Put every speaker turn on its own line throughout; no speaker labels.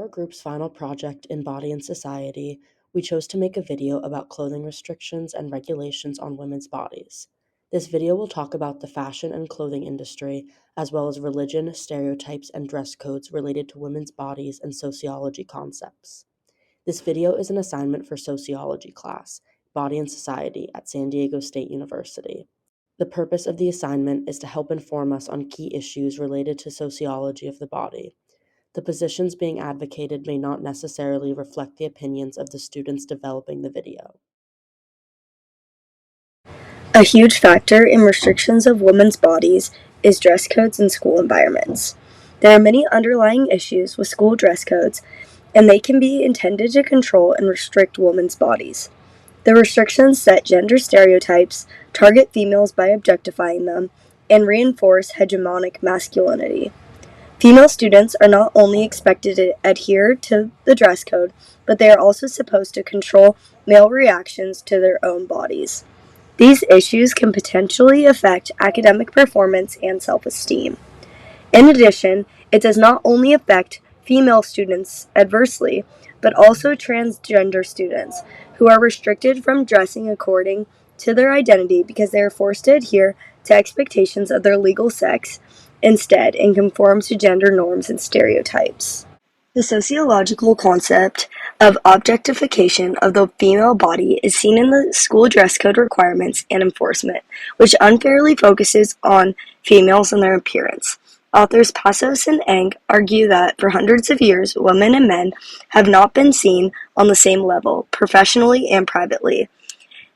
our group's final project in Body and Society, we chose to make a video about clothing restrictions and regulations on women's bodies. This video will talk about the fashion and clothing industry, as well as religion, stereotypes, and dress codes related to women's bodies and sociology concepts. This video is an assignment for Sociology class, Body and Society, at San Diego State University. The purpose of the assignment is to help inform us on key issues related to sociology of the body. The positions being advocated may not necessarily reflect the opinions of the students developing the video.
A huge factor in restrictions of women's bodies is dress codes in school environments. There are many underlying issues with school dress codes, and they can be intended to control and restrict women's bodies. The restrictions set gender stereotypes, target females by objectifying them, and reinforce hegemonic masculinity. Female students are not only expected to adhere to the dress code, but they are also supposed to control male reactions to their own bodies. These issues can potentially affect academic performance and self-esteem. In addition, it does not only affect female students adversely, but also transgender students, who are restricted from dressing according to their identity because they are forced to adhere to expectations of their legal sex instead and conform to gender norms and stereotypes. The sociological concept of objectification of the female body is seen in the school dress code requirements and enforcement, which unfairly focuses on females and their appearance. Authors Passos and Eng argue that for hundreds of years, women and men have not been seen on the same level, professionally and privately,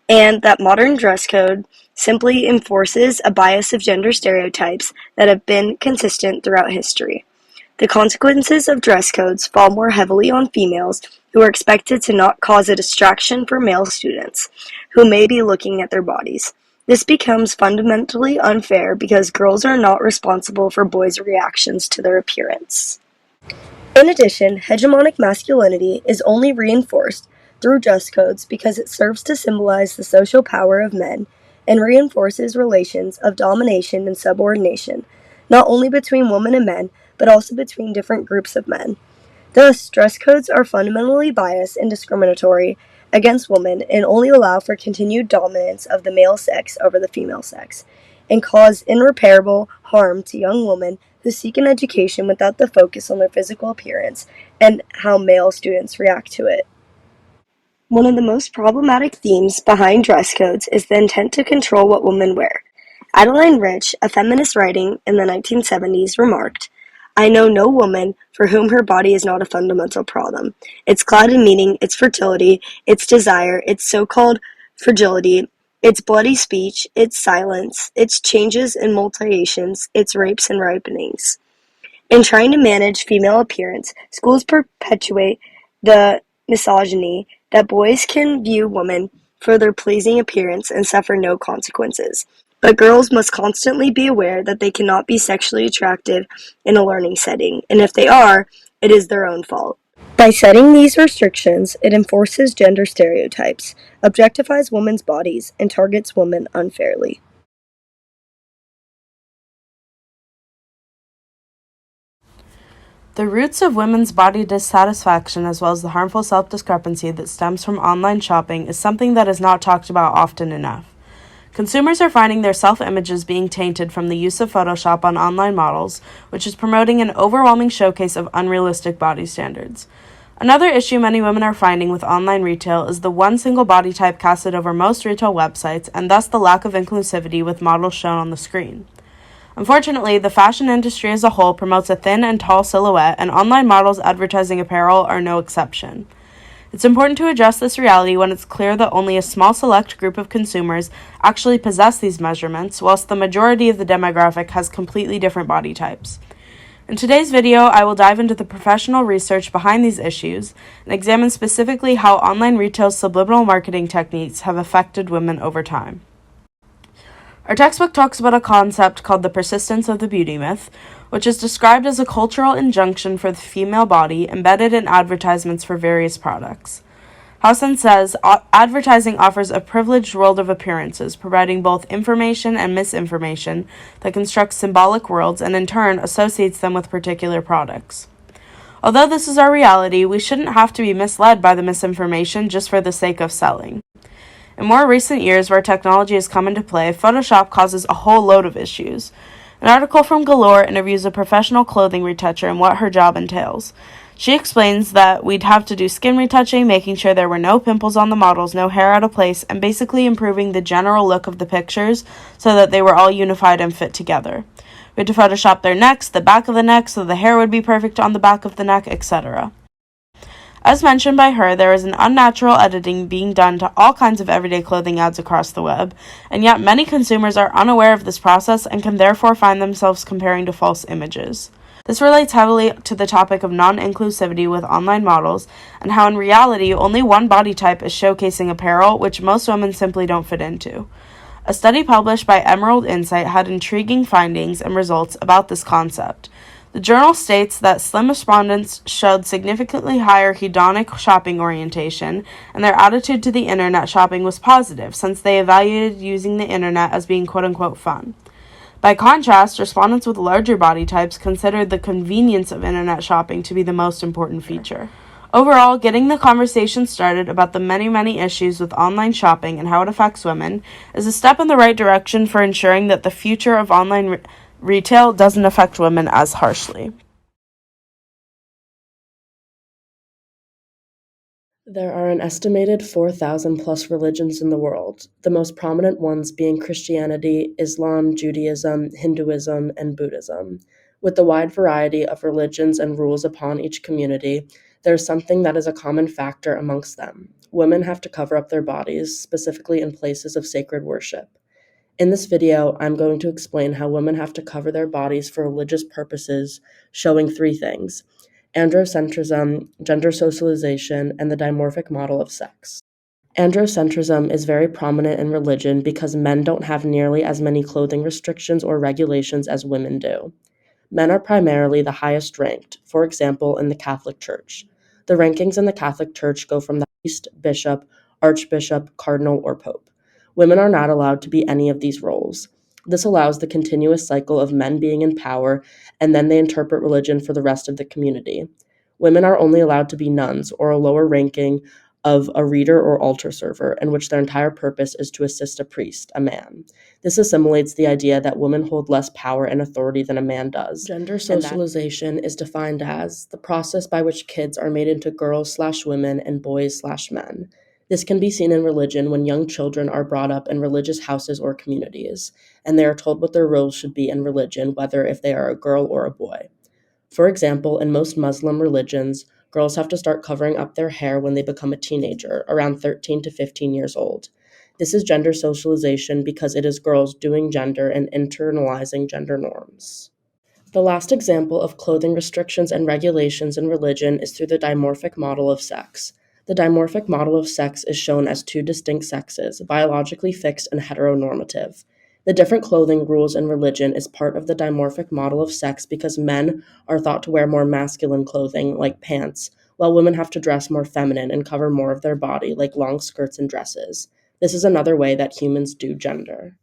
and that modern dress code simply enforces a bias of gender stereotypes that have been consistent throughout history. The consequences of dress codes fall more heavily on females, who are expected to not cause a distraction for male students, who may be looking at their bodies. This becomes fundamentally unfair because girls are not responsible for boys' reactions to their appearance. In addition, hegemonic masculinity is only reinforced through dress codes because it serves to symbolize the social power of men and reinforces relations of domination and subordination, not only between women and men, but also between different groups of men. Thus, dress codes are fundamentally biased and discriminatory against women and only allow for continued dominance of the male sex over the female sex, and cause irreparable harm to young women who seek an education without the focus on their physical appearance and how male students react to it. One of the most problematic themes behind dress codes is the intent to control what women wear. Adeline Rich, a feminist writing in the 1970s, remarked, "I know no woman for whom her body is not a fundamental problem. Its clouded meaning, its fertility, its desire, its so-called fragility, its bloody speech, its silence, its changes and mutations, its rapes and ripenings." In trying to manage female appearance, schools perpetuate the misogyny that boys can view women for their pleasing appearance and suffer no consequences. But girls must constantly be aware that they cannot be sexually attractive in a learning setting, and if they are, it is their own fault. By setting these restrictions, it enforces gender stereotypes, objectifies women's bodies, and targets women unfairly.
The roots of women's body dissatisfaction, as well as the harmful self-discrepancy that stems from online shopping, is something that is not talked about often enough. Consumers are finding their self-images being tainted from the use of Photoshop on online models, which is promoting an overwhelming showcase of unrealistic body standards. Another issue many women are finding with online retail is the one single body type casted over most retail websites, and thus the lack of inclusivity with models shown on the screen. Unfortunately, the fashion industry as a whole promotes a thin and tall silhouette, and online models advertising apparel are no exception. It's important to address this reality when it's clear that only a small select group of consumers actually possess these measurements, whilst the majority of the demographic has completely different body types. In today's video, I will dive into the professional research behind these issues and examine specifically how online retail's subliminal marketing techniques have affected women over time. Our textbook talks about a concept called the persistence of the beauty myth, which is described as a cultural injunction for the female body embedded in advertisements for various products. Hausen says, advertising offers a privileged world of appearances, providing both information and misinformation that constructs symbolic worlds and in turn associates them with particular products. Although this is our reality, we shouldn't have to be misled by the misinformation just for the sake of selling. In more recent years, where technology has come into play, Photoshop causes a whole load of issues. An article from Galore interviews a professional clothing retoucher and what her job entails. She explains that we'd have to do skin retouching, making sure there were no pimples on the models, no hair out of place, and basically improving the general look of the pictures so that they were all unified and fit together. We had to Photoshop their necks, the back of the neck, so the hair would be perfect on the back of the neck, etc. As mentioned by her, there is an unnatural editing being done to all kinds of everyday clothing ads across the web, and yet many consumers are unaware of this process and can therefore find themselves comparing to false images. This relates heavily to the topic of non-inclusivity with online models, and how in reality only one body type is showcasing apparel which most women simply don't fit into. A study published by Emerald Insight had intriguing findings and results about this concept. The journal states that slim respondents showed significantly higher hedonic shopping orientation, and their attitude to the internet shopping was positive, since they evaluated using the internet as being quote-unquote fun. By contrast, respondents with larger body types considered the convenience of internet shopping to be the most important feature. Overall, getting the conversation started about the many issues with online shopping and how it affects women is a step in the right direction for ensuring that the future of online retail doesn't affect women as harshly.
There are an estimated 4,000 plus religions in the world, the most prominent ones being Christianity, Islam, Judaism, Hinduism, and Buddhism. With the wide variety of religions and rules upon each community, there is something that is a common factor amongst them. Women have to cover up their bodies, specifically in places of sacred worship. In this video, I'm going to explain how women have to cover their bodies for religious purposes, showing three things: androcentrism, gender socialization, and the dimorphic model of sex. Androcentrism is very prominent in religion because men don't have nearly as many clothing restrictions or regulations as women do. Men are primarily the highest ranked, for example, in the Catholic Church. The rankings in the Catholic Church go from the priest, bishop, archbishop, cardinal, or pope. Women are not allowed to be any of these roles. This allows the continuous cycle of men being in power, and then they interpret religion for the rest of the community. Women are only allowed to be nuns, or a lower ranking of a reader or altar server, in which their entire purpose is to assist a priest, a man. This assimilates the idea that women hold less power and authority than a man does. Gender socialization is defined as the process by which kids are made into girls/women and boys/men. This can be seen in religion when young children are brought up in religious houses or communities, and they are told what their roles should be in religion, whether if they are a girl or a boy. For example, in most Muslim religions, girls have to start covering up their hair when they become a teenager, around 13 to 15 years old. This is gender socialization because it is girls doing gender and internalizing gender norms. The last example of clothing restrictions and regulations in religion is through the dimorphic model of sex. The dimorphic model of sex is shown as two distinct sexes, biologically fixed and heteronormative. The different clothing rules in religion is part of the dimorphic model of sex because men are thought to wear more masculine clothing, like pants, while women have to dress more feminine and cover more of their body, like long skirts and dresses. This is another way that humans do gender.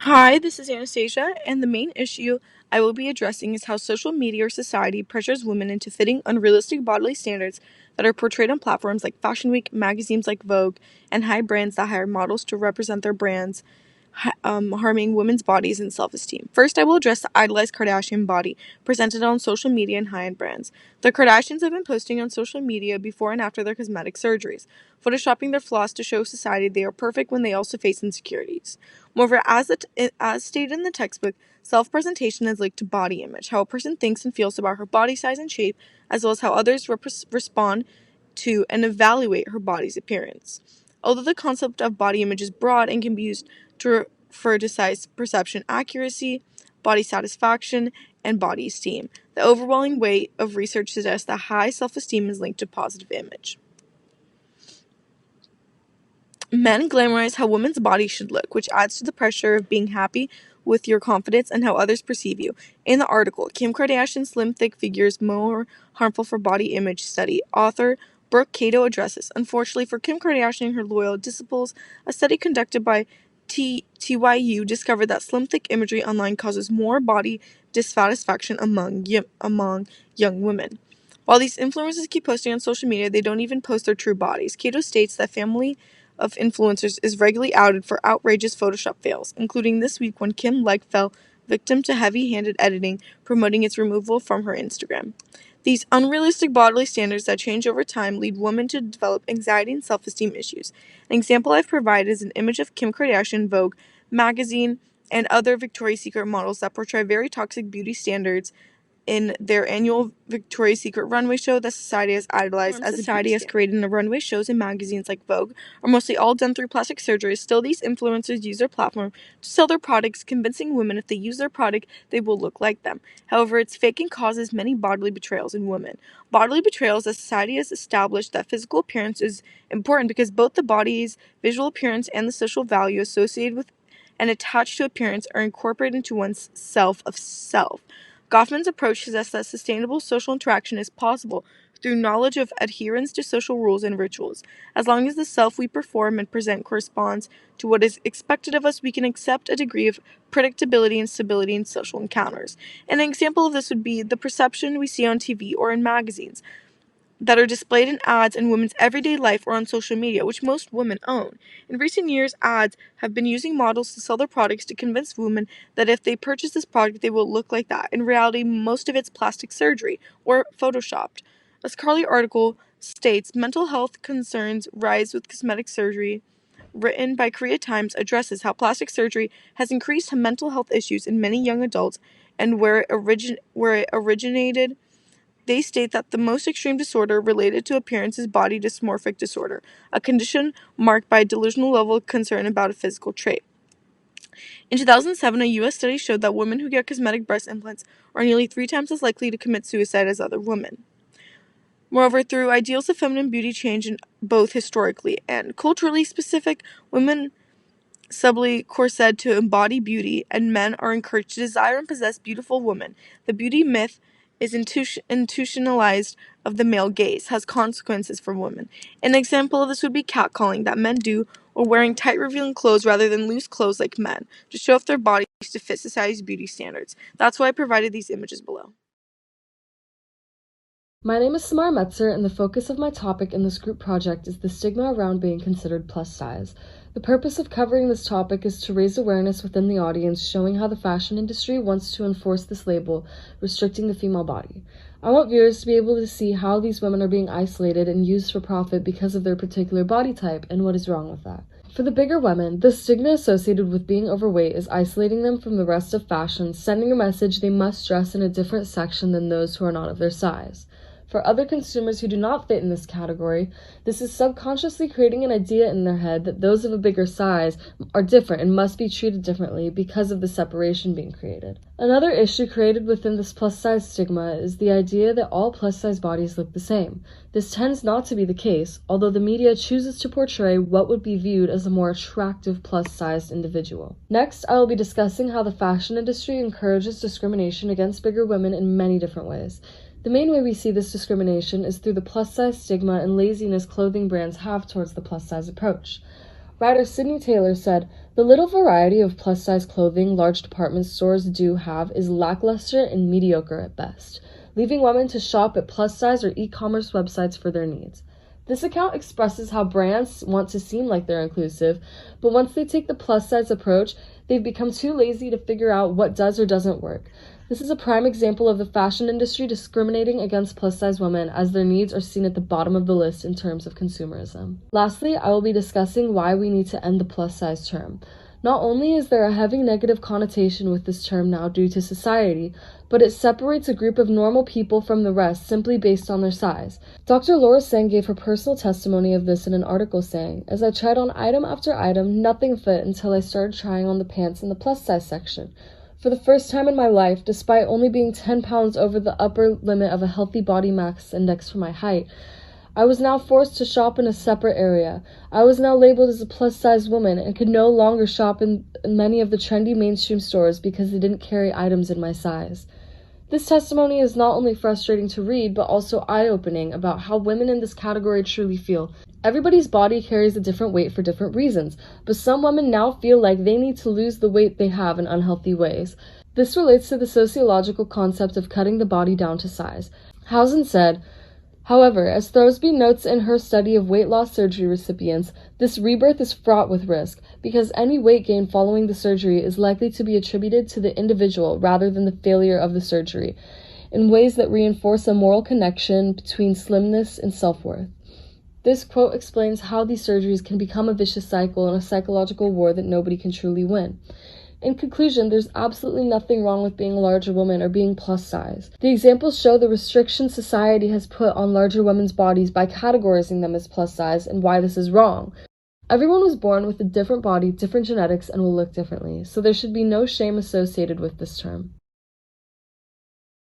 Hi, this is Anastasia, and the main issue I will be addressing is how social media or society pressures women into fitting unrealistic bodily standards that are portrayed on platforms like Fashion Week, magazines like Vogue, and high brands that hire models to represent their brands, harming women's bodies and self-esteem. First, I will address the idolized Kardashian body presented on social media and high-end brands. The Kardashians have been posting on social media before and after their cosmetic surgeries, photoshopping their flaws to show society they are perfect when they also face insecurities. Moreover, as stated in the textbook, self-presentation is linked to body image, how a person thinks and feels about her body size and shape, as well as how others respond to and evaluate her body's appearance. Although the concept of body image is broad and can be used to refer to size perception accuracy, body satisfaction, and body esteem, the overwhelming weight of research suggests that high self-esteem is linked to positive image. Men glamorize how women's bodies should look, which adds to the pressure of being happy with your confidence and how others perceive you. In the article, Kim Kardashian's slim, thick figure is more harmful for body image study, author Brooke Cato addresses. Unfortunately for Kim Kardashian and her loyal disciples, a study conducted by TYU discovered that slim, thick imagery online causes more body dissatisfaction among young women. While these influencers keep posting on social media, they don't even post their true bodies. Cato states that family of influencers is regularly outed for outrageous Photoshop fails, including this week when Kim Legg fell victim to heavy-handed editing, promoting its removal from her Instagram. These unrealistic bodily standards that change over time lead women to develop anxiety and self-esteem issues. An example I've provided is an image of Kim Kardashian, Vogue magazine, and other Victoria's Secret models that portray very toxic beauty standards in their annual Victoria's Secret runway show that society has idolized as society has created in the runway shows and magazines like Vogue are mostly all done through plastic surgery. Still, these influencers use their platform to sell their products, convincing women if they use their product, they will look like them. However, it's fake and causes many bodily betrayals in women. Bodily betrayals, as society has established that physical appearance is important because both the body's visual appearance and the social value associated with and attached to appearance are incorporated into one's self of self. Goffman's approach suggests that sustainable social interaction is possible through knowledge of adherence to social rules and rituals. As long as the self we perform and present corresponds to what is expected of us, we can accept a degree of predictability and stability in social encounters. An example of this would be the perception we see on TV or in magazines that are displayed in ads in women's everyday life or on social media, which most women own. In recent years, ads have been using models to sell their products to convince women that if they purchase this product, they will look like that. In reality, most of it's plastic surgery or photoshopped. A scholarly article states mental health concerns rise with cosmetic surgery, written by Korea Times, addresses how plastic surgery has increased mental health issues in many young adults and where it originated. They state that the most extreme disorder related to appearance is body dysmorphic disorder, a condition marked by a delusional level of concern about a physical trait. In 2007, a U.S. study showed that women who get cosmetic breast implants are nearly 3 times as likely to commit suicide as other women. Moreover, through ideals of feminine beauty change in both historically and culturally specific, women subtly corseted to embody beauty, and men are encouraged to desire and possess beautiful women. The beauty myth is institutionalized of the male gaze, has consequences for women. An example of this would be catcalling that men do, or wearing tight revealing clothes rather than loose clothes like men, to show off their bodies to fit society's beauty standards. That's why I provided these images below.
My name is Samara Metzer, and the focus of my topic in this group project is the stigma around being considered plus size. The purpose of covering this topic is to raise awareness within the audience, showing how the fashion industry wants to enforce this label, restricting the female body. I want viewers to be able to see how these women are being isolated and used for profit because of their particular body type and what is wrong with that. For the bigger women, the stigma associated with being overweight is isolating them from the rest of fashion, sending a message they must dress in a different section than those who are not of their size. For other consumers who do not fit in this category, this is subconsciously creating an idea in their head that those of a bigger size are different and must be treated differently because of the separation being created. Another issue created within this plus-size stigma is the idea that all plus-size bodies look the same. This tends not to be the case, although the media chooses to portray what would be viewed as a more attractive plus-sized individual. Next, I will be discussing how the fashion industry encourages discrimination against bigger women in many different ways. The main way we see this discrimination is through the plus-size stigma and laziness clothing brands have towards the plus-size approach. Writer Sydney Taylor said, "The little variety of plus-size clothing large department stores do have is lackluster and mediocre at best, leaving women to shop at plus-size or e-commerce websites for their needs." This account expresses how brands want to seem like they're inclusive, but once they take the plus-size approach, they've become too lazy to figure out what does or doesn't work. This is a prime example of the fashion industry discriminating against plus-size women as their needs are seen at the bottom of the list in terms of consumerism. Lastly, I will be discussing why we need to end the plus-size term. Not only is there a heavy negative connotation with this term now due to society, but it separates a group of normal people from the rest simply based on their size. Dr. Laura Sang gave her personal testimony of this in an article saying, "As I tried on item after item, nothing fit until I started trying on the pants in the plus-size section. For the first time in my life, despite only being 10 pounds over the upper limit of a healthy body mass index for my height, I was now forced to shop in a separate area. I was now labeled as a plus-size woman and could no longer shop in many of the trendy mainstream stores because they didn't carry items in my size."
This testimony is not only frustrating to read, but also eye-opening about how women in this category truly feel. Everybody's body carries a different weight for different reasons, but some women now feel like they need to lose the weight they have in unhealthy ways. This relates to the sociological concept of cutting the body down to size. Housen said, however, as Throsby notes in her study of weight loss surgery recipients, this rebirth is fraught with risk, because any weight gain following the surgery is likely to be attributed to the individual rather than the failure of the surgery, in ways that reinforce a moral connection between slimness and self-worth. This quote explains how these surgeries can become a vicious cycle and a psychological war that nobody can truly win. In conclusion, there's absolutely nothing wrong with being a larger woman or being plus size. The examples show the restrictions society has put on larger women's bodies by categorizing them as plus size and why this is wrong. Everyone was born with a different body, different genetics, and will look differently, so there should be no shame associated with this term.